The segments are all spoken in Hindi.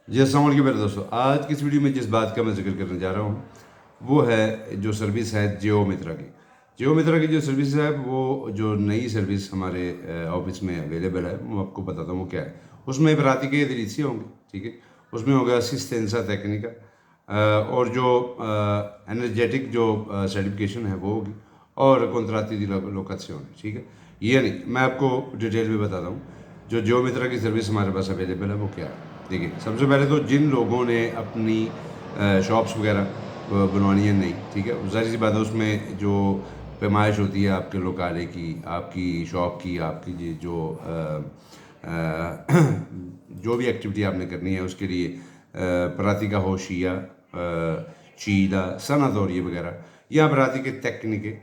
जी अस्सलाम वालेकुम मेरे दोस्तों। आज की इस वीडियो में जिस बात का मैं जिक्र करने जा रहा हूँ वो है जो सर्विस है जियो मित्रा की। जियो मित्रा की जो सर्विस है वो जो नई सर्विस हमारे ऑफिस में अवेलेबल है वो आपको बताता हूँ वो क्या है। उसमें बराती के दलीसी होंगे, ठीक है। उसमें होगा असिस्टेंसा टेक्निका और जो एनर्जेटिक जो सर्टिफिकेशन है वो होगी और कॉन्ट्राती दी लोकाzione, ठीक है। ये नहीं, मैं आपको डिटेल में बताता हूँ जो जियो मित्रा की सर्विस हमारे पास अवेलेबल है वो क्या है। देखिए, सबसे पहले तो जिन लोगों ने अपनी शॉप्स वगैरह बनवानी है नई, ठीक है, ज़ाहिर सी बात है उसमें जो पैमाइश होती है आपके लोकाले की, आपकी शॉप की, आपकी जो जो भी एक्टिविटी आपने करनी है उसके लिए पराती हो शिया शीला सनादौरी वगैरह या पराती के टेक्निके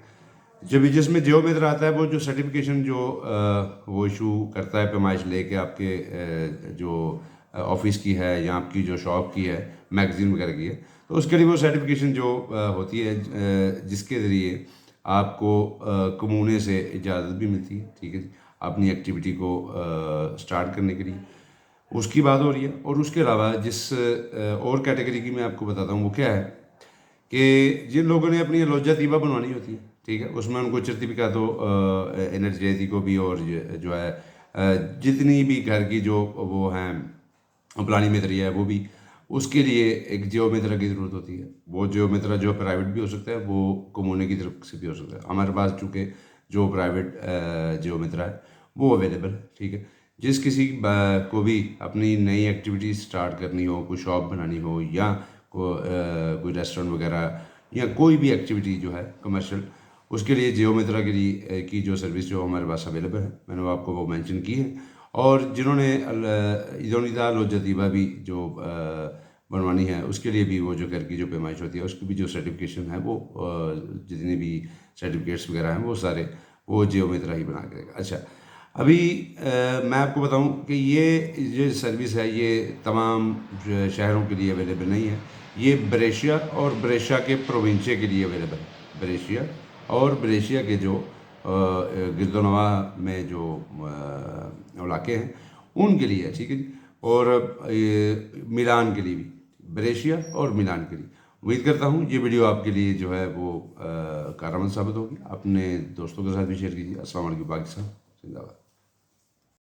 जब जिसमें जियो मित्र आता है वो जो सर्टिफिकेशन जो वो इशू करता है पैमाइश लेके आपके जो ऑफिस की है या आपकी जो शॉप की है, मैगजीन वगैरह की है, तो उसके लिए वो सर्टिफिकेशन जो होती है जिसके ज़रिए आपको कमूने से इजाज़त भी मिलती है, ठीक है जी, अपनी एक्टिविटी को स्टार्ट करने के लिए उसकी बात हो रही है। और उसके अलावा जिस और कैटेगरी की मैं आपको बताता हूँ वो क्या है कि जिन लोगों ने अपनी लोजा तीबा बनवानी होती है, ठीक है, उसमें उनको सर्टिफिका तो एनर्जेटिक को भी और जो है जितनी भी घर की जो वो हैं प्लानिंग मित्र है वो भी, उसके लिए एक जियोमित्रा की ज़रूरत होती है। वो जियोमित्रा जो प्राइवेट भी हो सकता है, वो कमोने की तरफ से भी हो सकता है। हमारे पास चूँकि जो प्राइवेट जियोमित्रा है वो अवेलेबल है, ठीक है। जिस किसी को भी अपनी नई एक्टिविटी स्टार्ट करनी हो, कोई शॉप बनानी हो या कोई रेस्टोरेंट वगैरह या कोई भी एक्टिविटी जो है कमर्शियल, उसके लिए जियो मित्रा के लिए की जो सर्विस जो हमारे पास अवेलेबल है मैंने वो आपको वो मेंशन की है। और जिन्होंने इदोनिदा लोजतीबा भी जो बनवानी है उसके लिए भी वो जो घर की जो पैमाइश होती है उसकी भी जो सर्टिफिकेशन है वो जितने भी सर्टिफिकेट्स वगैरह हैं वो सारे वो जियो मित्रा ही बना के देगा। अच्छा, अभी मैं आपको बताऊं कि ये सर्विस है ये तमाम शहरों के लिए अवेलेबल नहीं है। ये ब्रेशिया और ब्रेशिया के प्रोविंशिया के लिए अवेलेबल है। ब्रेशिया और ब्रेशिया के जो गिरदोनवा में जो इलाके हैं उनके लिए है, ठीक है जी। और मिलान के लिए भी, ब्रेशिया और मिलान के लिए। उम्मीद करता हूँ ये वीडियो आपके लिए जो है वो कारआमद साबित होगी। अपने दोस्तों के साथ भी शेयर कीजिए। अस्सलाम वालेकुम पाकिस्तान जिंदाबाद।